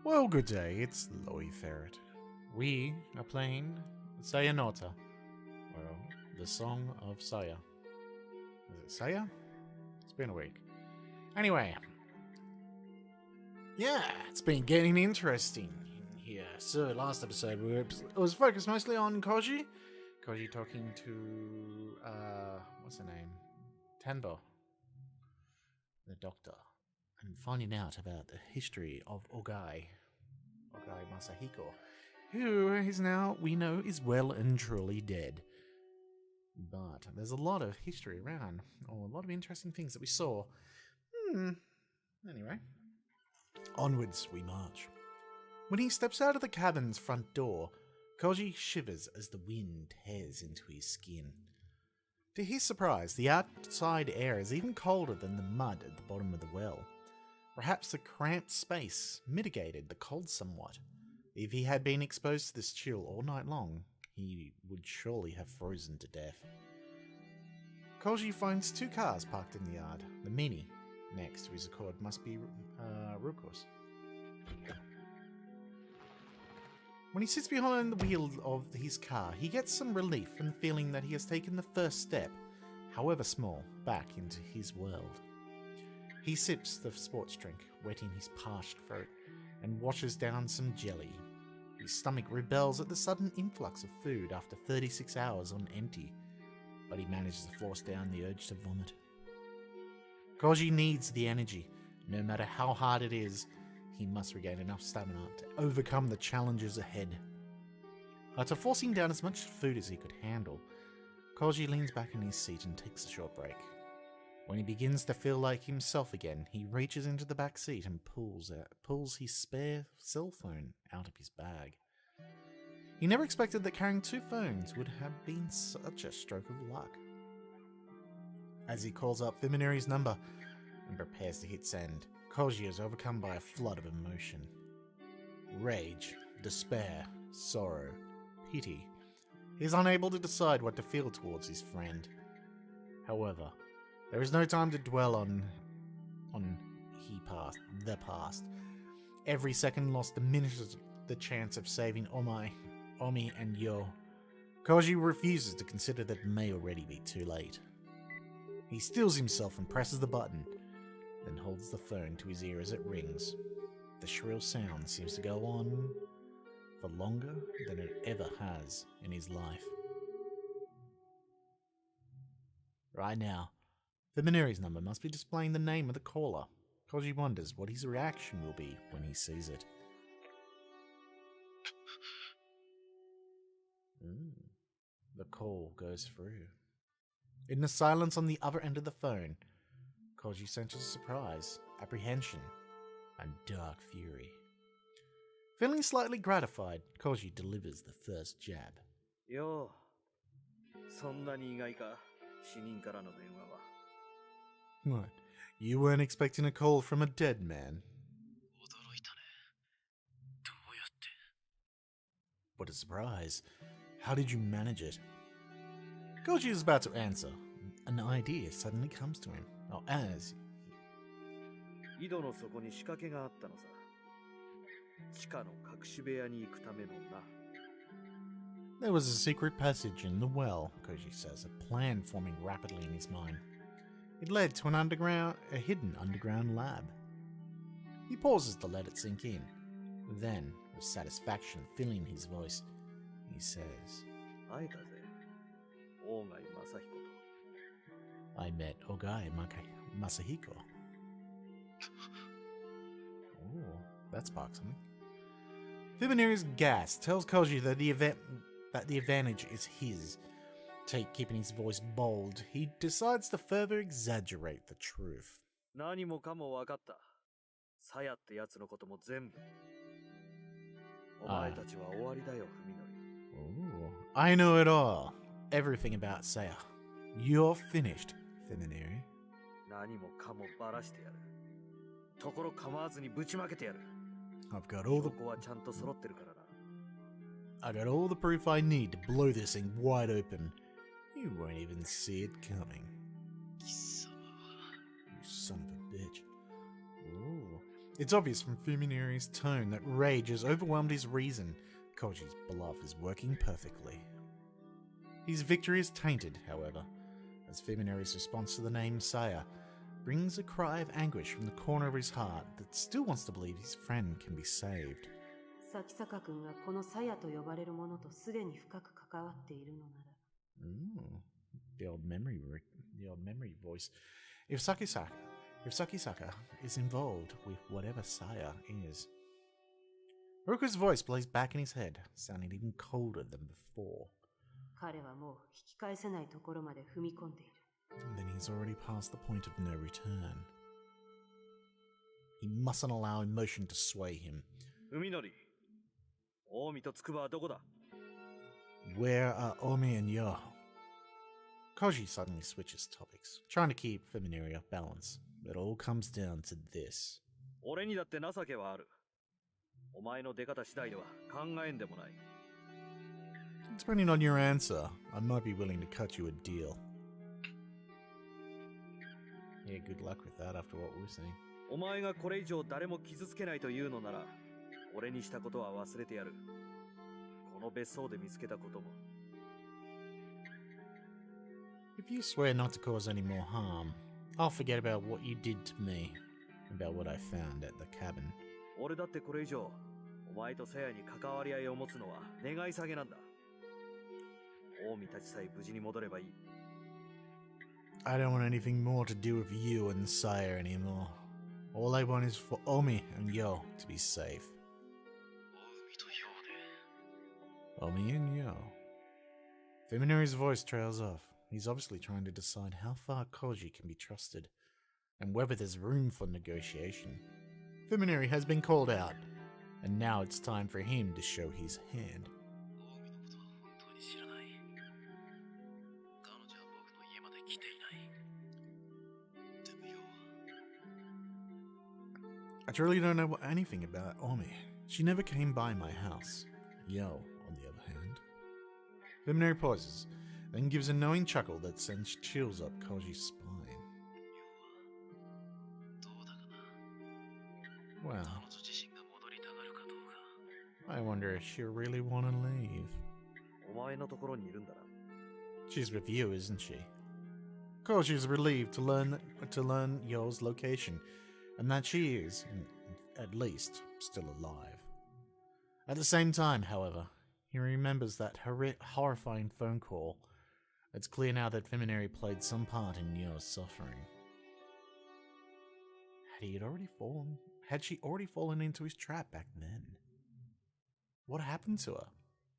Well, good day, it's Loey Ferret. We are playing Sayanota. Well, the Song of Saya. Is it Saya? It's been a week. Anyway. Yeah, it's been getting interesting in here. So, last episode it was focused mostly on Koji. Koji talking to, what's her name? Tenbo, the doctor, and finding out about the history of Ogai Masahiko, who is now, we know, is well and truly dead. But there's a lot of history around, or a lot of interesting things that we saw. Anyway, onwards we march. When he steps out of the cabin's front door, Koji shivers as the wind tears into his skin. To his surprise, the outside air is even colder than the mud at the bottom of the well. Perhaps the cramped space mitigated the cold somewhat. If he had been exposed to this chill all night long, he would surely have frozen to death. Koji finds two cars parked in the yard. The Mini, next to his Accord, must be Ruko's. When he sits behind the wheel of his car, he gets some relief from the feeling that he has taken the first step, however small, back into his world. He sips the sports drink, wetting his parched throat, and washes down some jelly. His stomach rebels at the sudden influx of food after 36 hours on empty, but he manages to force down the urge to vomit. Koji needs the energy. No matter how hard it is, he must regain enough stamina to overcome the challenges ahead. After forcing down as much food as he could handle, Koji leans back in his seat and takes a short break. When he begins to feel like himself again, he reaches into the back seat and pulls his spare cell phone out of his bag. He never expected that carrying two phones would have been such a stroke of luck. As he calls up Vimineri's number and prepares to hit send, Koji is overcome by a flood of emotion. Rage, despair, sorrow, pity. He is unable to decide what to feel towards his friend. However, there is no time to dwell on the past. Every second lost diminishes the chance of saving Omi and Yo. Koji refuses to consider that it may already be too late. He steels himself and presses the button, then holds the phone to his ear as it rings. The shrill sound seems to go on for longer than it ever has in his life. Right now, Vimineri's number must be displaying the name of the caller. Koji wonders what his reaction will be when he sees it. The call goes through. In the silence on the other end of the phone, Koji senses surprise, apprehension, and dark fury. Feeling slightly gratified, Koji delivers the first jab. Yo, そんなに意外か、死人からの電話は。 What? You weren't expecting a call from a dead man? What a surprise. How did you manage it? Koji is about to answer. An idea suddenly comes to him.井戸の底に仕掛けがあったのさ。地下の隠し部屋に行くためのな。 There was a secret passage in the well, Koji says, a plan forming rapidly in his mind. It led to a hidden underground lab. He pauses to let it sink in. Then, with satisfaction filling his voice, he says, I met Ogai Masahiko. Oh, that sparks something. Vimineri's gas tells Koji that the advantage is his. Keeping his voice bold, he decides to further exaggerate the truth. Oh, I know it all. Everything about Saya. You're finished, Vimineri. I've got all the proof I need to blow this thing wide open. You won't even see it coming. You son of a bitch. Ooh. It's obvious from Fuminori's tone that rage has overwhelmed his reason. Koji's bluff is working perfectly. His victory is tainted, however, as Fuminori's response to the name Saya brings a cry of anguish from the corner of his heart that still wants to believe his friend can be saved. 崎坂君がこのサヤと呼ばれるものとすでに深く関わっているのなら。Ooh, the old memory voice. If Sakisaka is involved with whatever Saya is. Ruka's voice plays back in his head, sounding even colder than before. 彼はもう引き返せないところまで踏み込んでいる。And then he's already past the point of no return. He mustn't allow emotion to sway him. Fuminori, Omi to Tsukuba wa doko da? Where are Omi and Yo? Koji suddenly switches topics, trying to keep Fuminori off balance. It all comes down to this. 俺にだって情けはある。お前の出方次第では考えんでもない。Depending on your answer, I might be willing to cut you a deal. Yeah, good luck with that after what we're saying. お前がこれ以上誰も傷つけないというのなら、俺にしたことは忘れてやる。この別荘で見つけたことも。If you swear not to cause any more harm, I'll forget about what you did to me, about what I found at the cabin. 俺だってこれ以上、お前とさやに関わり合いを持つのは願い下げなんだ。近江たちさえ無事に戻ればいい。I don't want anything more to do with you and Sire anymore. All I want is for Omi and Yo to be safe. Omi and Yo. Fuminori's voice trails off. He's obviously trying to decide how far Koji can be trusted, and whether there's room for negotiation. Fuminori has been called out, and now it's time for him to show his hand. I truly don't know anything about Omi. She never came by my house. Yo, on the other hand. Fuminori pauses, then gives a knowing chuckle that sends chills up Koji's spine. Well, I wonder if she'll really want to leave. お前のところにいるんだな。She's with you, isn't she? Koji is relieved to learn Yo's location, and that she is, at least, still alive. At the same time, however, he remembers that horrifying phone call. It's clear now that Fuminori played some part in Yo's suffering. Had she already fallen into his trap back then? What happened to her?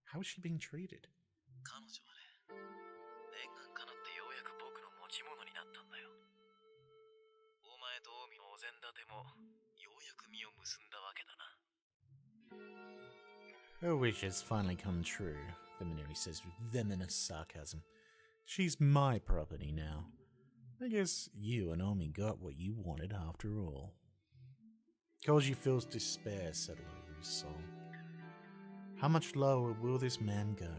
How is she being treated? Her wish has finally come true, Fuminori says with venomous sarcasm. She's my property now. I guess you and Omi got what you wanted after all. Koji feels despair settle over his soul. How much lower will this man go?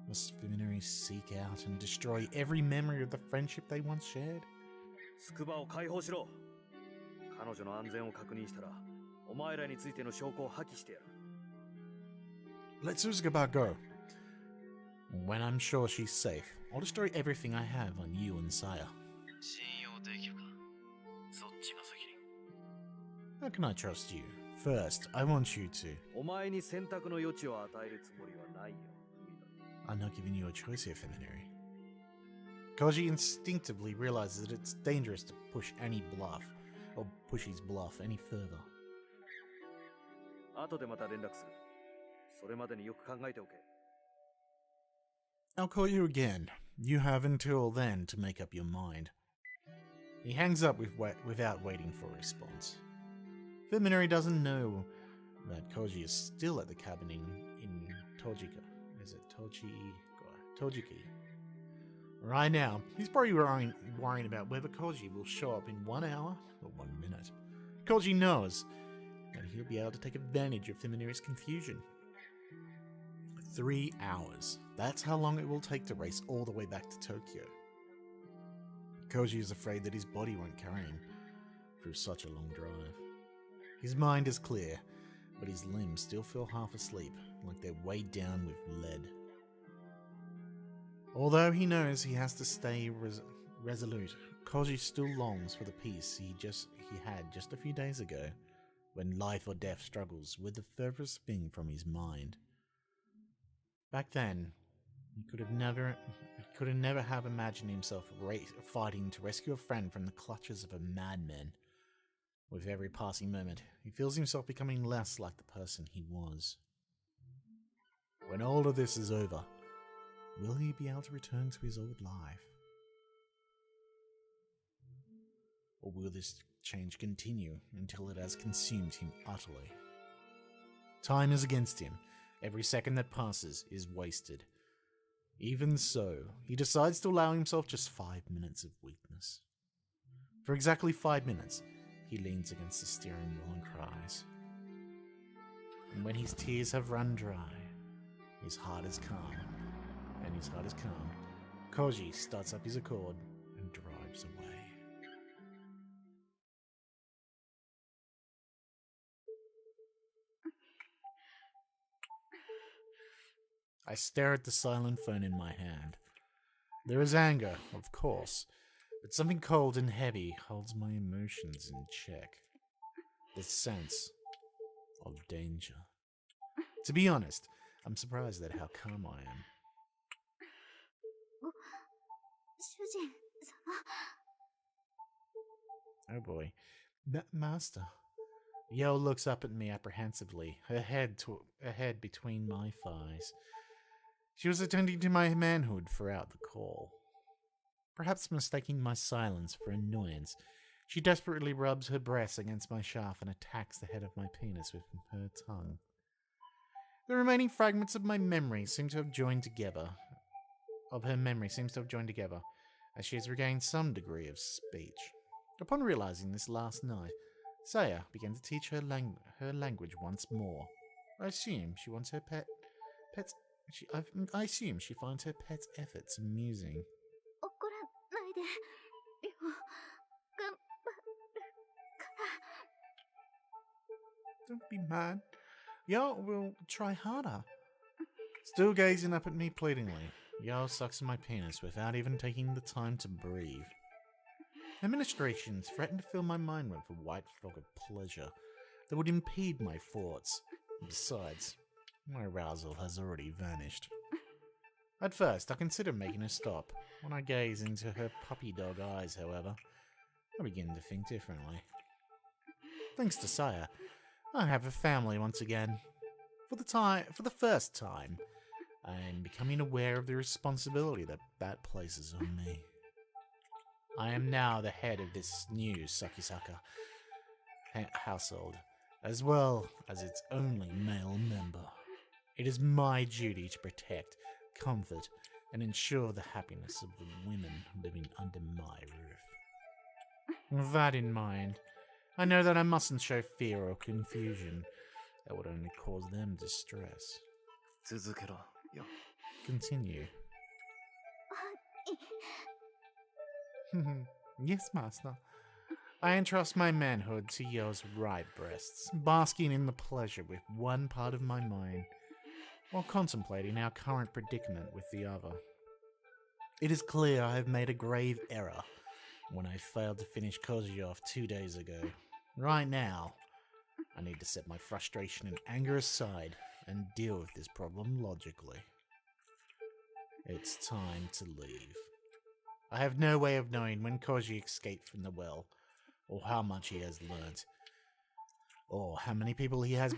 Must Fuminori seek out and destroy every memory of the friendship they once shared? つくばを解放しろ。彼女の安全を確認したら、お前らについての証拠を破棄してやる。Let Suzuka go. When I'm sure she's safe, I'll destroy everything I have on you and Saya. How can I trust you? First, I want you to. お前に選択の余地を与えるつもりはないよ。I'm not giving you a choice here, Fuminori. Koji instinctively realizes that it's dangerous to push his bluff any further. 後でまた連絡する。それまでによく考えておけ。I'll call you again. You have until then to make up your mind. He hangs up without waiting for a response. Fuminori doesn't know that Koji is still at the cabin in Tojika. Is it Tojiki? Right now, he's probably worrying about whether Koji will show up in 1 hour or 1 minute. Koji knows that he'll be able to take advantage of Fuminori's confusion. 3 hours. That's how long it will take to race all the way back to Tokyo. Koji is afraid that his body won't carry him through such a long drive. His mind is clear, but his limbs still feel half asleep, like they're weighed down with lead. Although he knows he has to stay resolute, Koji still longs for the peace he had just a few days ago, when life or death struggles were the furthest thing from his mind. Back then, he could never have imagined himself fighting to rescue a friend from the clutches of a madman. With every passing moment, he feels himself becoming less like the person he was. When all of this is over, will he be able to return to his old life? Or will this change continue until it has consumed him utterly? Time is against him. Every second that passes is wasted. Even so, he decides to allow himself just 5 minutes of weakness. For exactly 5 minutes, he leans against the steering wheel and cries. And when his tears have run dry, his heart is calm. And his heart is calm, Koji starts up his Accord and drives away. I stare at the silent phone in my hand. There is anger, of course, but something cold and heavy holds my emotions in check. The sense of danger. To be honest, I'm surprised at how calm I am. Oh boy. Master. Yo looks up at me apprehensively, her head between my thighs. She was attending to my manhood throughout the call. Perhaps mistaking my silence for annoyance, she desperately rubs her breasts against my shaft and attacks the head of my penis with her tongue. The remaining fragments of my memory seem to have joined together, as she has regained some degree of speech. Upon realizing this last night, Saya began to teach her language once more. I assume she wants her pets. I assume she finds her pet's efforts amusing. Don't be mad. Yo will try harder. Still gazing up at me pleadingly, Yo sucks in my penis without even taking the time to breathe. Administrations threaten to fill my mind with a white fog of pleasure that would impede my thoughts. Besides, my arousal has already vanished. At first, I considered making a stop. When I gaze into her puppy dog eyes, however, I begin to think differently. Thanks to Saya, I have a family once again. For the first time, I am becoming aware of the responsibility that places on me. I am now the head of this new Sakisaka household, as well as its only male member. It is my duty to protect, comfort, and ensure the happiness of the women living under my roof. With that in mind, I know that I mustn't show fear or confusion. That would only cause them distress. Continue. Yes, master. I entrust my manhood to Yo's right breasts, basking in the pleasure with one part of my mind, while contemplating our current predicament with the other. It is clear I have made a grave error when I failed to finish Koji off 2 days ago. Right now, I need to set my frustration and anger aside and deal with this problem logically. It's time to leave. I have no way of knowing when Koji escaped from the well, or how much he has learnt, or how many people he has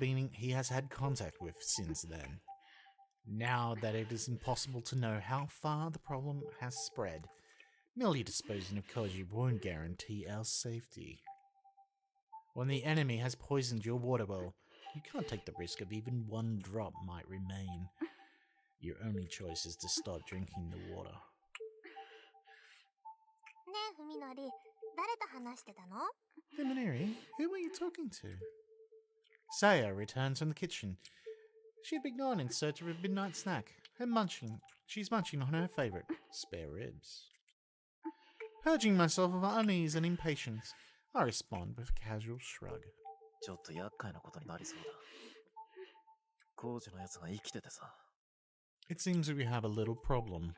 had contact with since then. Now that it is impossible to know how far the problem has spread, merely disposing of Koji won't guarantee our safety. When the enemy has poisoned your water well, you can't take the risk of even one drop might remain. Your only choice is to stop drinking the water. Luminary, who were you talking to? Saya returns from the kitchen. She had been gone in search of a midnight snack. She's munching on her favourite, spare ribs. Purging myself of unease and impatience, I respond with a casual shrug. ちょっと厄介なことになりそうだ。工事のやつが生きててさ。It seems that we have a little problem.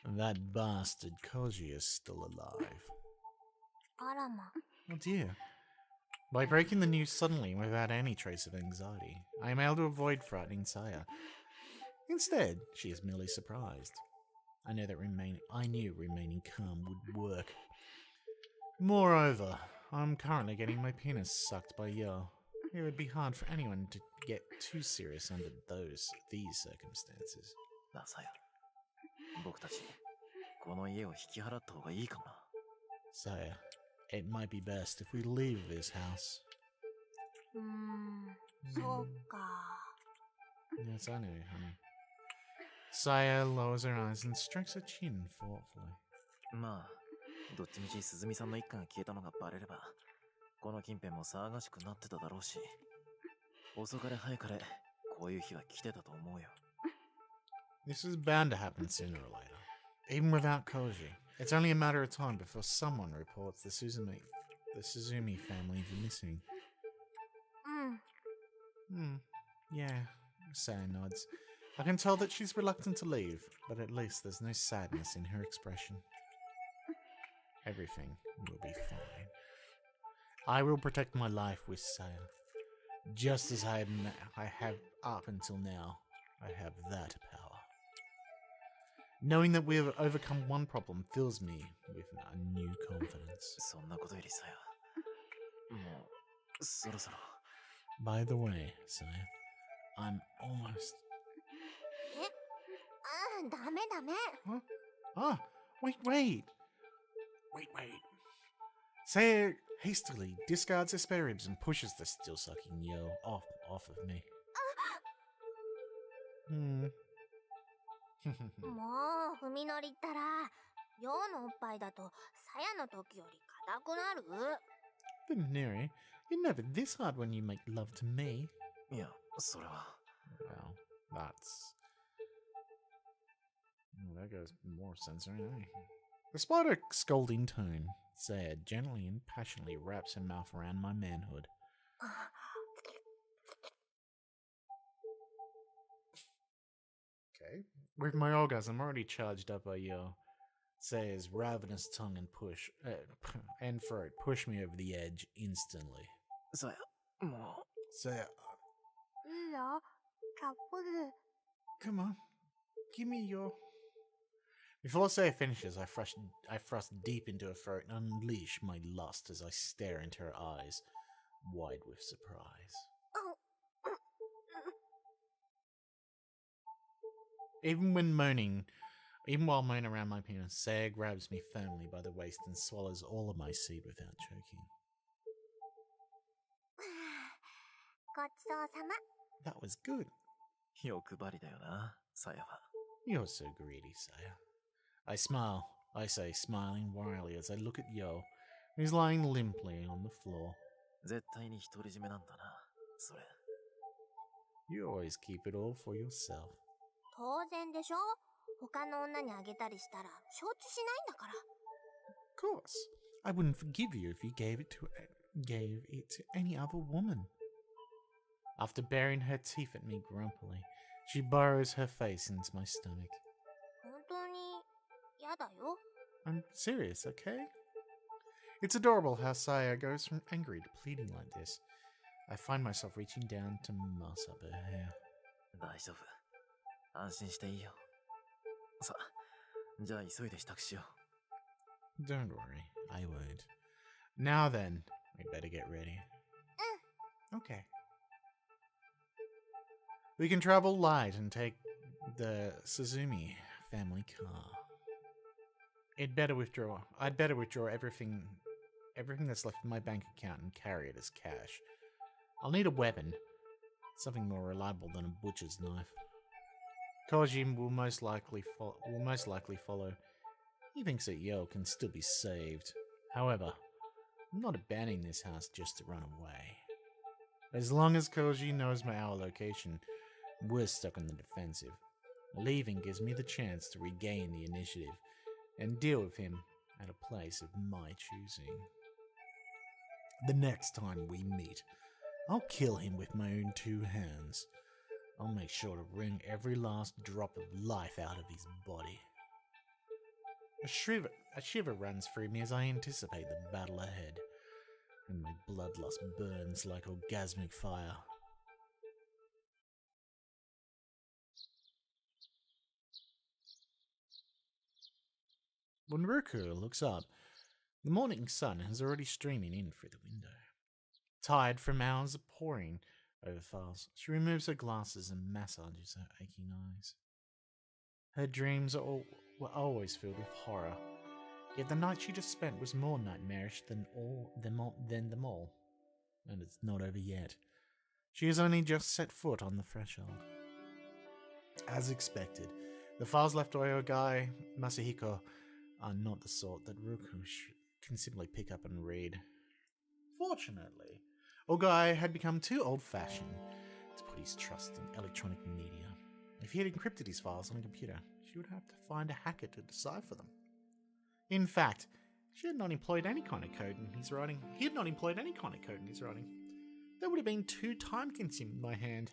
That bastard Koji is still alive. あらま。 Oh dear. By breaking the news suddenly without any trace of anxiety, I am able to avoid frightening Saya. Instead, she is merely surprised. I knew remaining calm would work. Moreover, I'm currently getting my penis sucked by Yo. It would be hard for anyone to get too serious under these circumstances. なあ、さや。僕たち、この家を引き払った方がいいかもな。Saya, it might be best if we leave this house. そうか。 Yes, I know, honey. Saya lowers her eyes and strokes her chin thoughtfully. まあ、どっちみち鈴見さんの一家が消えたのがバレれば、この近辺も騒がしくなってただろうし、遅かれ早かれ、こういう日は来てたと思うよ。This is bound to happen sooner or later. Even without Koji, it's only a matter of time before someone reports the Suzumi family missing. Yeah, Saya nods. I can tell that she's reluctant to leave, but at least there's no sadness in her expression. Everything will be fine. I will protect my life with Saya. Just as I have up until now, I have that power. Knowing that we have overcome one problem fills me with a new confidence. そんなことよりさや、もう、そろそろ。By the way, Saya, I'm almost... ダメダメ。 Huh? Ah, wait. Saya hastily discards her spare ribs and pushes the still-sucking Yo off of me. もう踏み乗りったら、陽のおっぱいだとさやの時より硬くなる。 But Neri, you're never this hard when you make love to me. いや、それは。Well, that goes more censoring, eh? Despite her scolding tone, Saya gently and passionately wraps her mouth around my manhood. Okay. With my orgasm already charged up by Yo, Saya's ravenous tongue and throat push me over the edge instantly. さや、も Saya, いいよ、カップル。 come on, give me your... Before Saya finishes, I thrust deep into her throat and unleash my lust as I stare into her eyes, wide with surprise. Even while moaning around my penis, Saya grabs me firmly by the waist and swallows all of my seed without choking. ごちそうさま。 That was good. う、欲張りだよな、さやは。 You're so greedy, Saya. I smile, I say, smiling wryly as I look at Yo, who's lying limply on the floor. 絶対に独り占めなんだな、それ。You always keep it all for yourself. 当然でしょ。他の女にあげたりしたら承知しないんだから。 Of course. I wouldn't forgive you if you gave it to any other woman. After baring her teeth at me grumpily, she burrows her face into my stomach. 本当に嫌だよ。 I'm serious, okay? It's adorable how Saya goes from angry to pleading like this. I find myself reaching down to muss up her hair. 大丈夫。安心していいよ。さ、じゃあ急いで支度しよう。 Don't worry, I won't. Now then, we better get ready. Okay. We can travel light and take the Suzumi family car. I'd better withdraw everything that's left in my bank account and carry it as cash. I'll need a weapon, something more reliable than a butcher's knife. Koji will most likely follow. He thinks that Yo can still be saved. However, I'm not abandoning this house just to run away. As long as Koji knows our location, we're stuck on the defensive. Leaving gives me the chance to regain the initiative and deal with him at a place of my choosing. The next time we meet, I'll kill him with my own 2 hands. I'll make sure to wring every last drop of life out of his body. A shiver runs through me as I anticipate the battle ahead, and my bloodlust burns like orgasmic fire. When Ruku looks up, the morning sun is already streaming in through the window. Tired from hours of poring over files, she removes her glasses and massages her aching eyes. Her dreams were always filled with horror, yet the night she just spent was more nightmarish than them all. And it's not over yet. She has only just set foot on the threshold. As expected, the files left by Ogai Masahiko are not the sort that Ruku can simply pick up and read. Fortunately, Ogai had become too old-fashioned to put his trust in electronic media. If he had encrypted his files on a computer, she would have to find a hacker to decipher them. In fact, she had not employed any kind of code in his writing. He had not employed any kind of code in his writing. That would have been too time-consuming by hand.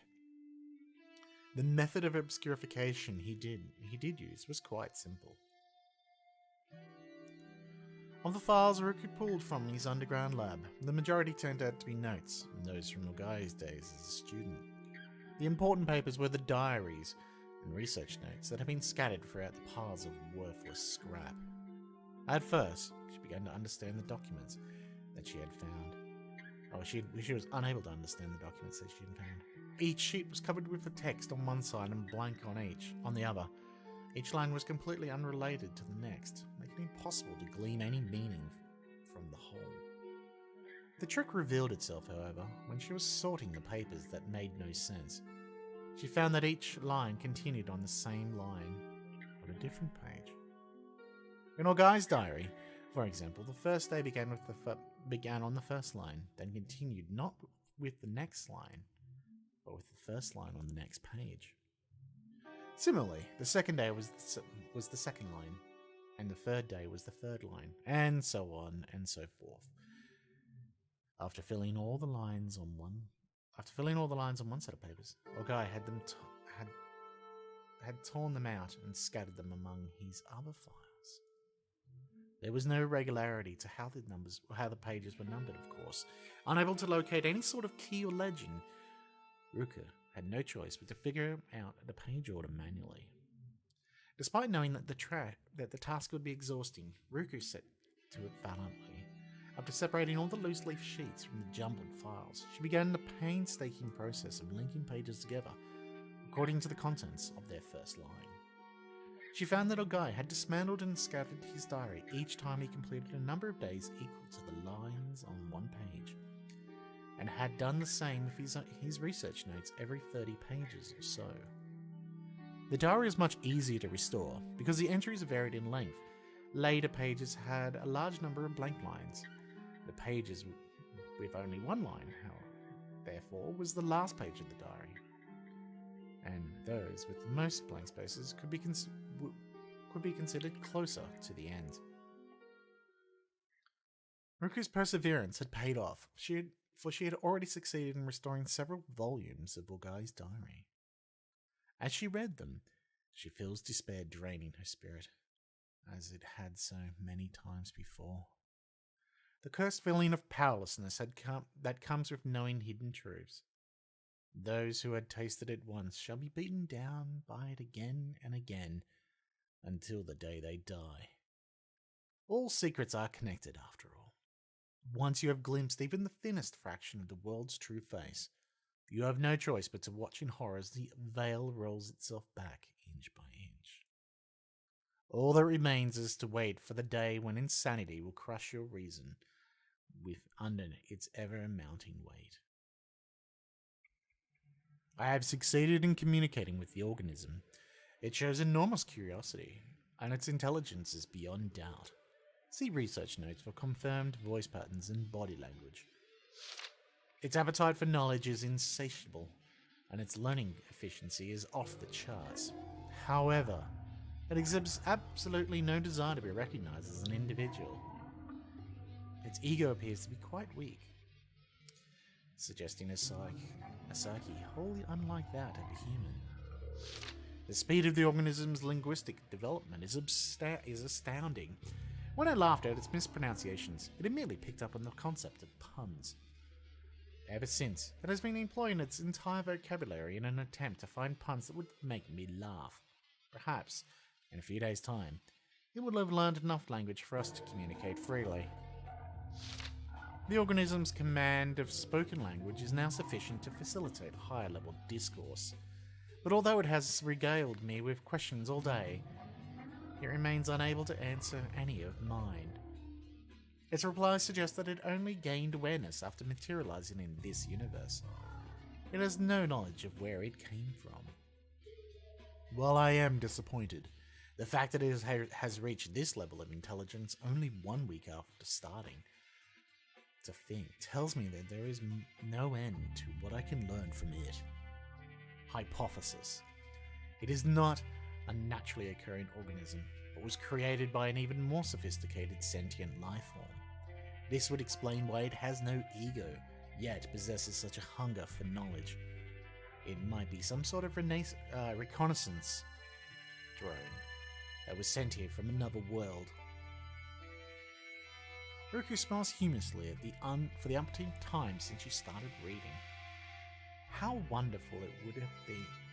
The method of obscurification he did use was quite simple. Of the files Ruku pulled from his underground lab, the majority turned out to be notes, those from Ogai's days as a student. The important papers were the diaries and research notes that had been scattered throughout the piles of worthless scrap. At first, she began to understand the documents that she had found. She was unable to understand the documents that she had found. Each sheet was covered with a text on one side and blank on the other. Each line was completely unrelated to the next, making it impossible to glean any meaning from the whole. The trick revealed itself, however, when she was sorting the papers that made no sense. She found that each line continued on the same line on a different page. In Ogai's diary, for example, the first day began on the first line, then continued not with the next line, but with the first line on the next page. Similarly, the second day was the second line, and the third day was the third line, and so on and so forth. After filling all the lines on one set of papers, Ogai had torn them out and scattered them among his other files. There was no regularity to how the pages were numbered, of course. Unable to locate any sort of key or legend, Ruku had no choice but to figure out the page order manually. Despite knowing that the task would be exhausting, Ruku set to it valiantly. After separating all the loose leaf sheets from the jumbled files, she began the painstaking process of linking pages together according to the contents of their first line. She found that Ogai had dismantled and scattered his diary each time he completed a number of days equal to the lines on one page, and had done the same with his research notes every 30 pages or so. The diary is much easier to restore because the entries varied in length. Later pages had a large number of blank lines. The pages with only one line, therefore, was the last page of the diary, and those with the most blank spaces could be considered closer to the end. Ruku's perseverance had paid off, for she had already succeeded in restoring several volumes of Ogai's diary. As she read them, she feels despair draining her spirit, as it had so many times before. The cursed feeling of powerlessness that comes with knowing hidden truths. Those who had tasted it once shall be beaten down by it again and again, until the day they die. All secrets are connected, after all. Once you have glimpsed even the thinnest fraction of the world's true face, you have no choice but to watch in horror as the veil rolls itself back inch by inch. All that remains is to wait for the day when insanity will crush your reason under its ever-mounting weight. I have succeeded in communicating with the organism. It shows enormous curiosity, and its intelligence is beyond doubt. See research notes for confirmed voice patterns and body language. Its appetite for knowledge is insatiable, and its learning efficiency is off the charts. However, it exhibits absolutely no desire to be recognized as an individual. Its ego appears to be quite weak, suggesting a psyche wholly unlike that of a human. The speed of the organism's linguistic development is astounding. When I laughed at its mispronunciations, it immediately picked up on the concept of puns. Ever since, it has been employing its entire vocabulary in an attempt to find puns that would make me laugh. Perhaps, in a few days' time, it will have learned enough language for us to communicate freely. The organism's command of spoken language is now sufficient to facilitate higher-level discourse. But although it has regaled me with questions all day, it remains unable to answer any of mine. Its replies suggest that it only gained awareness after materializing in this universe. It has no knowledge of where it came from. While I am disappointed, the fact that it has reached this level of intelligence only 1 week after starting to think tells me that there is no end to what I can learn from it. Hypothesis. It is not a naturally occurring organism, but was created by an even more sophisticated sentient life form. This would explain why it has no ego, yet possesses such a hunger for knowledge. It might be some sort of reconnaissance drone that was sent here from another world. Ruku smiles humorously at for the umpteenth time since she started reading. How wonderful it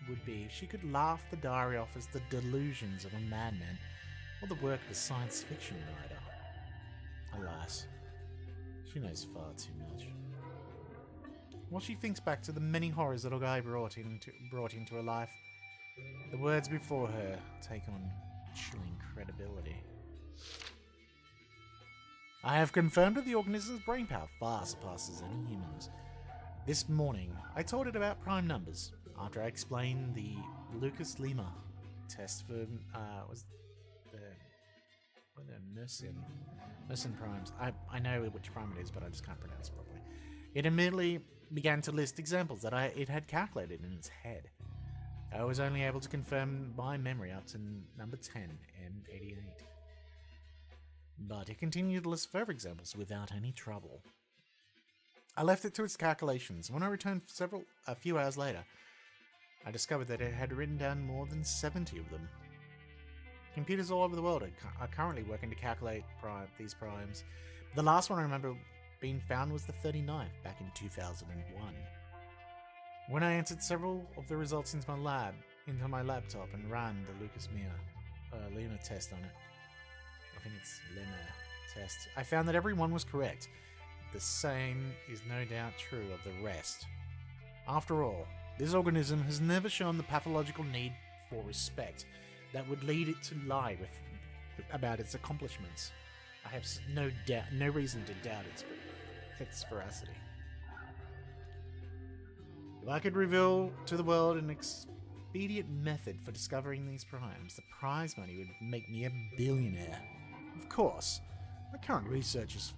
would be if she could laugh the diary off as the delusions of a madman or the work of a science fiction writer. Alas, she knows far too much. While she thinks back to the many horrors that Ogai brought into her life, the words before her take on chilling credibility. I have confirmed that the organism's brain power far surpasses any humans. This morning, I told it about prime numbers, after I explained the Lucas-Lima test for, Mersenne primes. I know which prime it is, but I just can't pronounce it properly. It immediately began to list examples that it had calculated in its head. I was only able to confirm by memory up to number 10 and 88. But it continued to list further examples without any trouble. I left it to its calculations. When I returned a few hours later, I discovered that it had written down more than 70 of them. Computers all over the world are currently working to calculate these primes. The last one I remember being found was the 39th, back in 2001. When I entered several of the results into my laptop and ran the Lima test on it, I think it's Lima test, I found that every one was correct. The same is no doubt true of the rest. After all, this organism has never shown the pathological need for respect that would lead it to lie about its accomplishments. I have no reason to doubt its veracity. If I could reveal to the world an expedient method for discovering these primes, the prize money would make me a billionaire. Of course, my current research is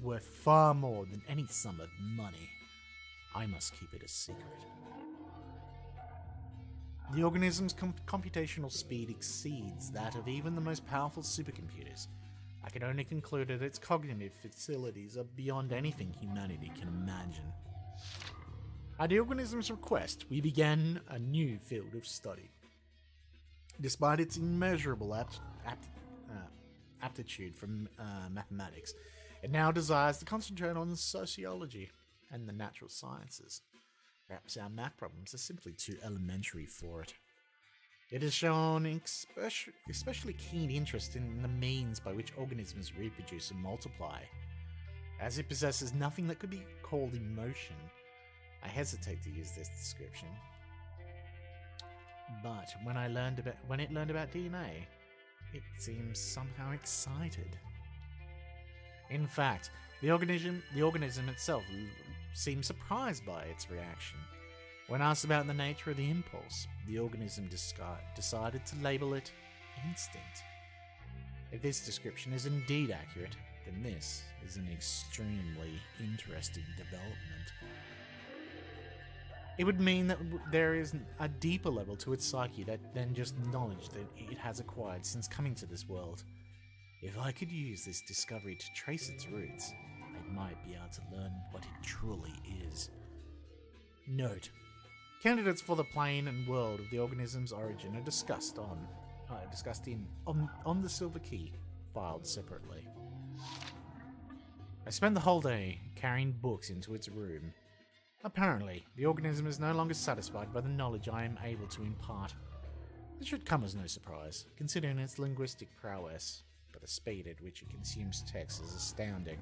worth far more than any sum of money. I must keep it a secret. The organism's computational speed exceeds that of even the most powerful supercomputers. I can only conclude that its cognitive facilities are beyond anything humanity can imagine. At the organism's request, we began a new field of study. Despite its immeasurable aptitude for mathematics, it now desires to concentrate on sociology and the natural sciences. Perhaps our math problems are simply too elementary for it. It has shown especially keen interest in the means by which organisms reproduce and multiply. As it possesses nothing that could be called emotion, I hesitate to use this description. But when it learned about DNA, it seems somehow excited. In fact, the organism itself seemed surprised by its reaction. When asked about the nature of the impulse, the organism decided to label it instinct. If this description is indeed accurate, then this is an extremely interesting development. It would mean that there is a deeper level to its psyche than just knowledge that it has acquired since coming to this world. If I could use this discovery to trace its roots, I'd might be able to learn what it truly is. Note: candidates for the plane and world of the organism's origin are discussed on the Silver Key, filed separately. I spent the whole day carrying books into its room. Apparently, the organism is no longer satisfied by the knowledge I am able to impart. This should come as no surprise, considering its linguistic prowess, but the speed at which it consumes text is astounding.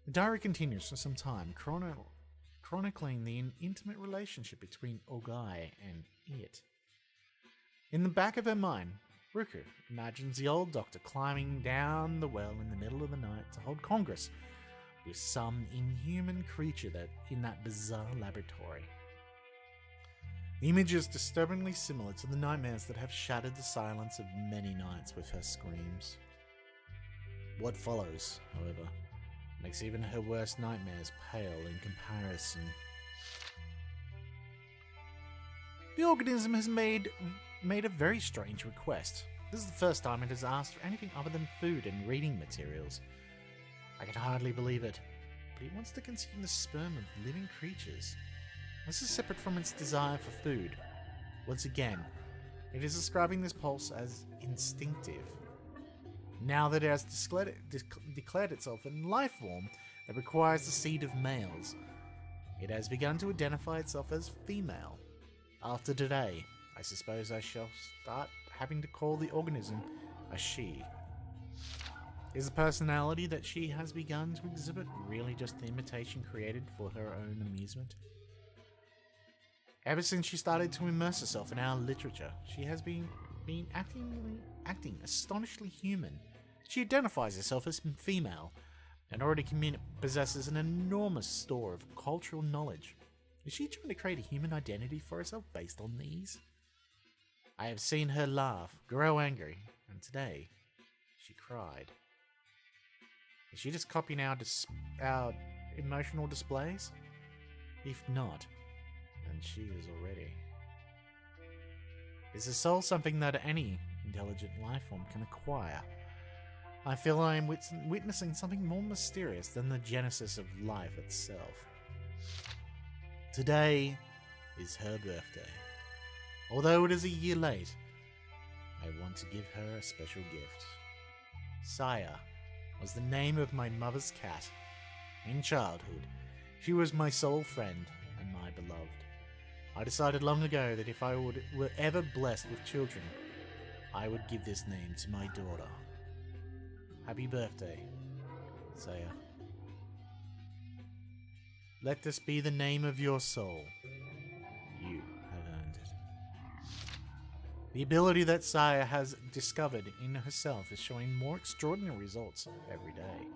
The diary continues for some time, chronicling the intimate relationship between Ogai and it. In the back of her mind, Ruku imagines the old doctor climbing down the well in the middle of the night to hold congress with some inhuman creature in that bizarre laboratory. The image is disturbingly similar to the nightmares that have shattered the silence of many nights with her screams. What follows, however, makes even her worst nightmares pale in comparison. The organism has made a very strange request. This is the first time it has asked for anything other than food and reading materials. I can hardly believe it, but it wants to consume the sperm of living creatures. This is separate from its desire for food. Once again, it is describing this pulse as instinctive. Now that it has declared itself a life form that requires the seed of males, it has begun to identify itself as female. After today, I suppose I shall start having to call the organism a she. Is the personality that she has begun to exhibit really just the imitation created for her own amusement? Ever since she started to immerse herself in our literature, she has been acting astonishingly human. She identifies herself as female and already possesses an enormous store of cultural knowledge. Is she trying to create a human identity for herself based on these? I have seen her laugh, grow angry, and today she cried. Is she just copying our emotional displays? If not, then she is already. Is the soul something that any intelligent life form can acquire? I feel I am witnessing something more mysterious than the genesis of life itself. Today is her birthday. Although it is a year late, I want to give her a special gift. Saya was the name of my mother's cat. In childhood, she was my sole friend and my beloved. I decided long ago that if I were ever blessed with children, I would give this name to my daughter. Happy birthday, Saya. Let this be the name of your soul. You have earned it. The ability that Saya has discovered in herself is showing more extraordinary results every day.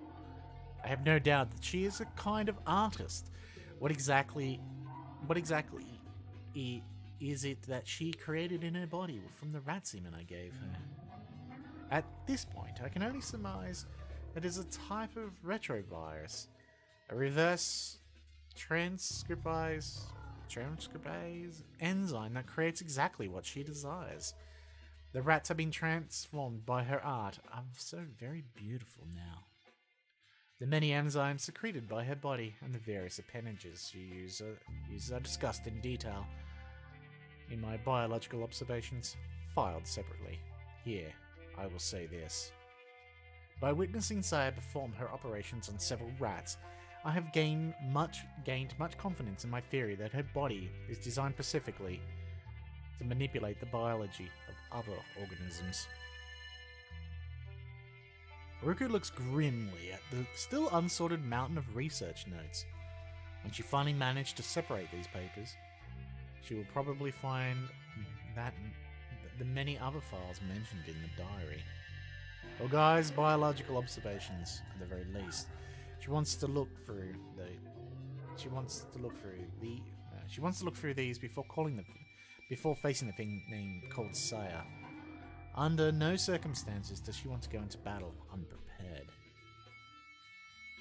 I have no doubt that she is a kind of artist. What exactly is it that she created in her body from the rat semen I gave her? At this point, I can only surmise that it is a type of retrovirus, a reverse transcriptase enzyme that creates exactly what she desires. The rats have been transformed by her art are so very beautiful now. The many enzymes secreted by her body and the various appendages she uses are discussed in detail in my biological observations, filed separately. Here, I will say this. By witnessing Saya perform her operations on several rats, I have gained much confidence in my theory that her body is designed specifically to manipulate the biology of other organisms. Ruku looks grimly at the still unsorted mountain of research notes. When she finally managed to separate these papers, she will probably find that the many other files mentioned in the diary. Ogai's biological observations, at the very least. She wants to look through these before facing the thing named called Saya. Under no circumstances does she want to go into battle unprepared.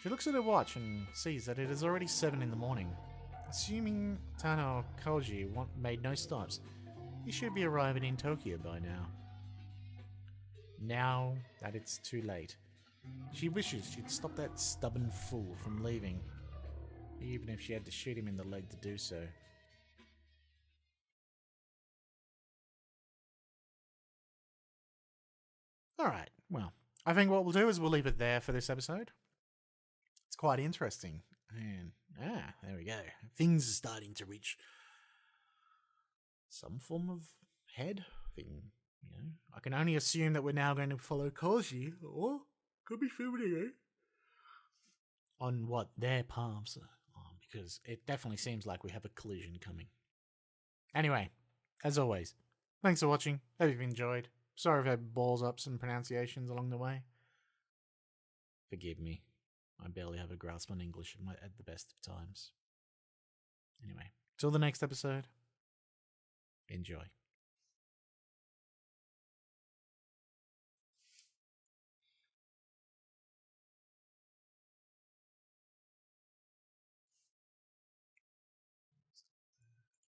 She looks at her watch and sees that it is already 7 in the morning. Assuming Tano Koji made no stops, he should be arriving in Tokyo by now. Now that it's too late, She wishes she'd stop that stubborn fool from leaving, even if she had to shoot him in the leg to do so. Alright, well, I think what we'll do is we'll leave it there for this episode. It's quite interesting. And, there we go. Things are starting to reach some form of head thing. You know, I can only assume that we're now going to follow Koji, or could be Fumino, on what their paths are, because it definitely seems like we have a collision coming. Anyway, as always, thanks for watching. Hope you've enjoyed. Sorry if I had balls up some pronunciations along the way. Forgive me. I barely have a grasp on English at the best of times. Anyway, till the next episode, enjoy.